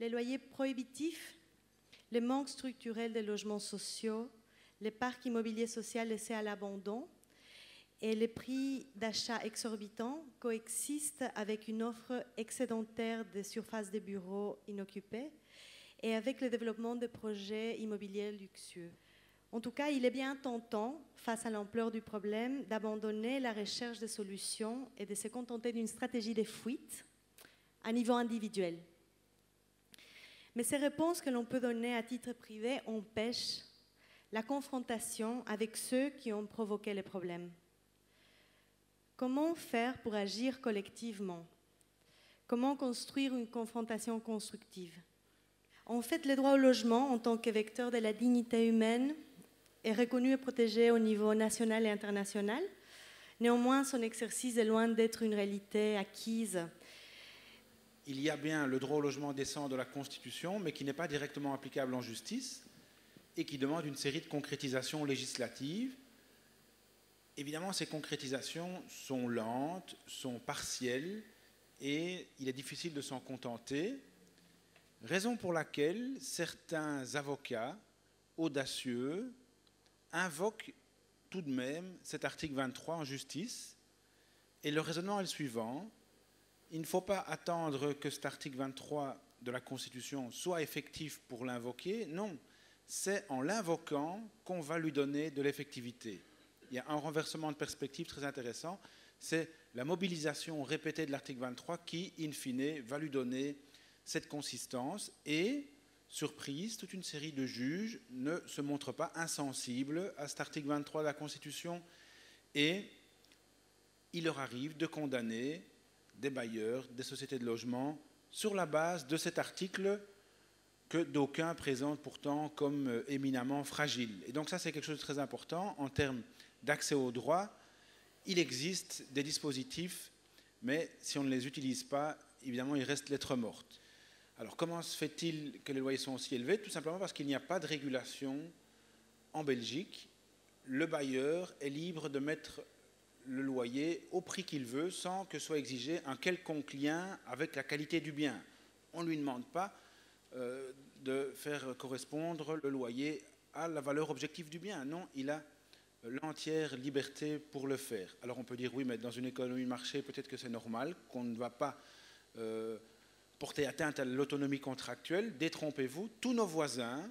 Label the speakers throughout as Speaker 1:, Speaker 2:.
Speaker 1: les loyers prohibitifs, le manque structurel des logements sociaux, les parcs immobiliers sociaux laissés à l'abandon et les prix d'achat exorbitants coexistent avec une offre excédentaire de surfaces de bureaux inoccupées et avec le développement de projets immobiliers luxueux. En tout cas, il est bien tentant, face à l'ampleur du problème, d'abandonner la recherche de solutions et de se contenter d'une stratégie de fuite à niveau individuel. Mais ces réponses que l'on peut donner à titre privé empêchent la confrontation avec ceux qui ont provoqué les problèmes. Comment faire pour agir collectivement? Comment construire une confrontation constructive? En fait, le droit au logement, en tant que vecteur de la dignité humaine, est reconnu et protégé au niveau national et international. Néanmoins, son exercice est loin d'être une réalité acquise.
Speaker 2: Il y a bien le droit au logement décent de la Constitution, mais qui n'est pas directement applicable en justice et qui demande une série de concrétisations législatives. Évidemment, ces concrétisations sont lentes, sont partielles et il est difficile de s'en contenter. Raison pour laquelle certains avocats audacieux invoquent tout de même cet article 23 en justice. Et le raisonnement est le suivant. Il ne faut pas attendre que cet article 23 de la Constitution soit effectif pour l'invoquer. Non, c'est en l'invoquant qu'on va lui donner de l'effectivité. Il y a un renversement de perspective très intéressant. C'est la mobilisation répétée de l'article 23 qui, in fine, va lui donner cette consistance. Et, surprise, toute une série de juges ne se montrent pas insensibles à cet article 23 de la Constitution et il leur arrive de condamner des bailleurs, des sociétés de logement sur la base de cet article que d'aucuns présentent pourtant comme éminemment fragile. Et donc ça, c'est quelque chose de très important en termes d'accès au droit. Il existe des dispositifs, mais si on ne les utilise pas, évidemment, il reste lettre morte. Alors, comment se fait-il que les loyers sont aussi élevés? Tout simplement parce qu'il n'y a pas de régulation en Belgique. Le bailleur est libre de mettre le loyer au prix qu'il veut sans que soit exigé un quelconque lien avec la qualité du bien. On ne lui demande pas de faire correspondre le loyer à la valeur objective du bien. Non, il a l'entière liberté pour le faire. Alors on peut dire oui, mais dans une économie de marché, peut-être que c'est normal qu'on ne va pas porter atteinte à l'autonomie contractuelle. Détrompez-vous, tous nos voisins,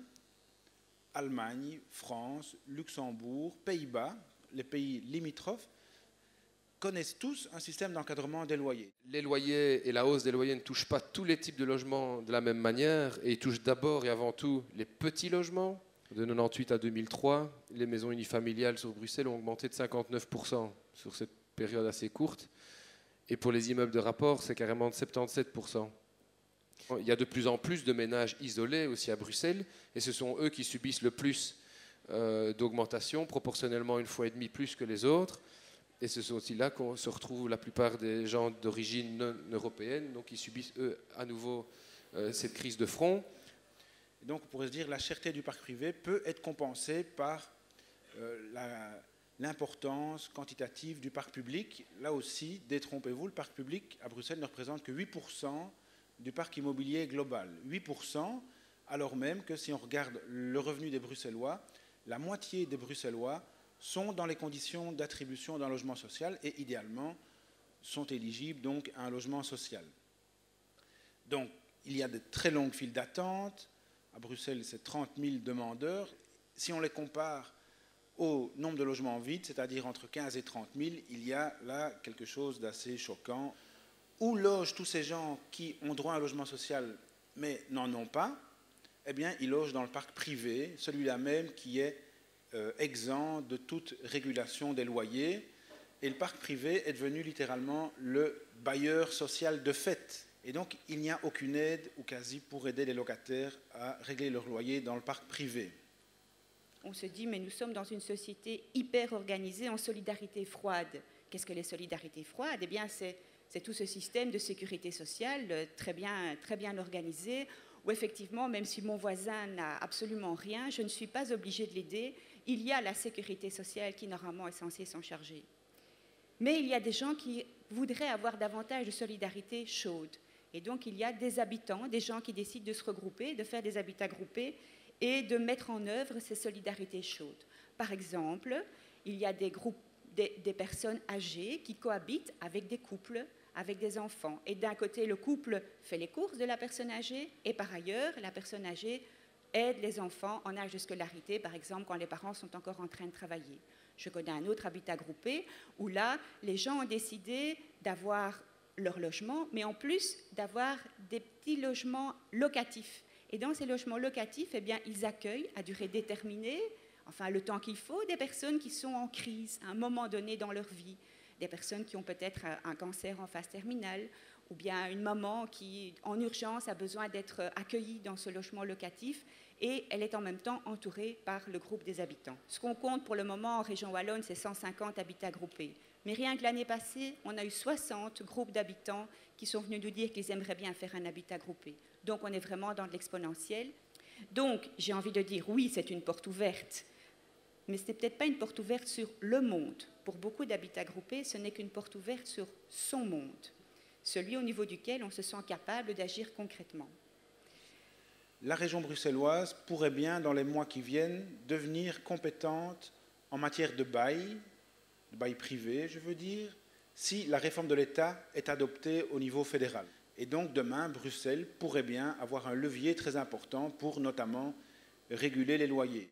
Speaker 2: Allemagne, France, Luxembourg, Pays-Bas, les pays limitrophes, connaissent tous un système d'encadrement des loyers.
Speaker 3: Les loyers et la hausse des loyers ne touchent pas tous les types de logements de la même manière et ils touchent d'abord et avant tout les petits logements. De 1998 à 2003, les maisons unifamiliales sur Bruxelles ont augmenté de 59% sur cette période assez courte. Et pour les immeubles de rapport, c'est carrément de 77%. Il y a de plus en plus de ménages isolés aussi à Bruxelles et ce sont eux qui subissent le plus d'augmentation, proportionnellement 1,5 fois plus que les autres. Et ce sont aussi là qu'on se retrouve la plupart des gens d'origine non européenne, donc ils subissent eux à nouveau cette crise de front.
Speaker 2: Et donc on pourrait se dire que la cherté du parc privé peut être compensée par l'importance quantitative du parc public. Là aussi, détrompez-vous, le parc public à Bruxelles ne représente que 8% du parc immobilier global. 8%, alors même que si on regarde le revenu des Bruxellois, la moitié des Bruxellois sont dans les conditions d'attribution d'un logement social et idéalement sont éligibles donc à un logement social. Donc il y a de très longues files d'attente. À Bruxelles, c'est 30 000 demandeurs. Si on les compare au nombre de logements vides, c'est-à-dire entre 15 et 30 000, il y a là quelque chose d'assez choquant. Où logent tous ces gens qui ont droit à un logement social mais n'en ont pas? Eh bien, ils logent dans le parc privé, celui-là même qui est exempt de toute régulation des loyers. Et le parc privé est devenu littéralement le bailleur social de fait. Et donc, il n'y a aucune aide, ou quasi, pour aider les locataires à régler leur loyer dans le parc privé.
Speaker 4: On se dit, mais nous sommes dans une société hyper organisée en solidarité froide. Qu'est-ce que les solidarités froides? Eh bien, c'est tout ce système de sécurité sociale très bien organisé, où effectivement, même si mon voisin n'a absolument rien, je ne suis pas obligée de l'aider. Il y a la sécurité sociale qui, normalement, est censée s'en charger. Mais il y a des gens qui voudraient avoir davantage de solidarité chaude, Et donc, il y a des habitants, des gens qui décident de se regrouper, de faire des habitats groupés et de mettre en œuvre ces solidarités chaudes. Par exemple, il y a des groupes, des personnes âgées qui cohabitent avec des couples, avec des enfants. Et d'un côté, le couple fait les courses de la personne âgée et par ailleurs, la personne âgée aide les enfants en âge de scolarité, par exemple, quand les parents sont encore en train de travailler. Je connais un autre habitat groupé où là, les gens ont décidé d'avoir leur logement, mais en plus d'avoir des petits logements locatifs. Et dans ces logements locatifs, eh bien, ils accueillent à durée déterminée, enfin le temps qu'il faut, des personnes qui sont en crise à un moment donné dans leur vie, des personnes qui ont peut-être un cancer en phase terminale, ou bien une maman qui, en urgence, a besoin d'être accueillie dans ce logement locatif, et elle est en même temps entourée par le groupe des habitants. Ce qu'on compte pour le moment en région wallonne, c'est 150 habitats groupés. Mais rien que l'année passée, on a eu 60 groupes d'habitants qui sont venus nous dire qu'ils aimeraient bien faire un habitat groupé. Donc on est vraiment dans de l'exponentiel. Donc j'ai envie de dire, oui, c'est une porte ouverte, mais ce n'est peut-être pas une porte ouverte sur le monde. Pour beaucoup d'habitats groupés, ce n'est qu'une porte ouverte sur son monde, celui au niveau duquel on se sent capable d'agir concrètement.
Speaker 2: La région bruxelloise pourrait bien, dans les mois qui viennent, devenir compétente en matière de bail privé, je veux dire, si la réforme de l'État est adoptée au niveau fédéral. Et donc demain, Bruxelles pourrait bien avoir un levier très important pour notamment réguler les loyers.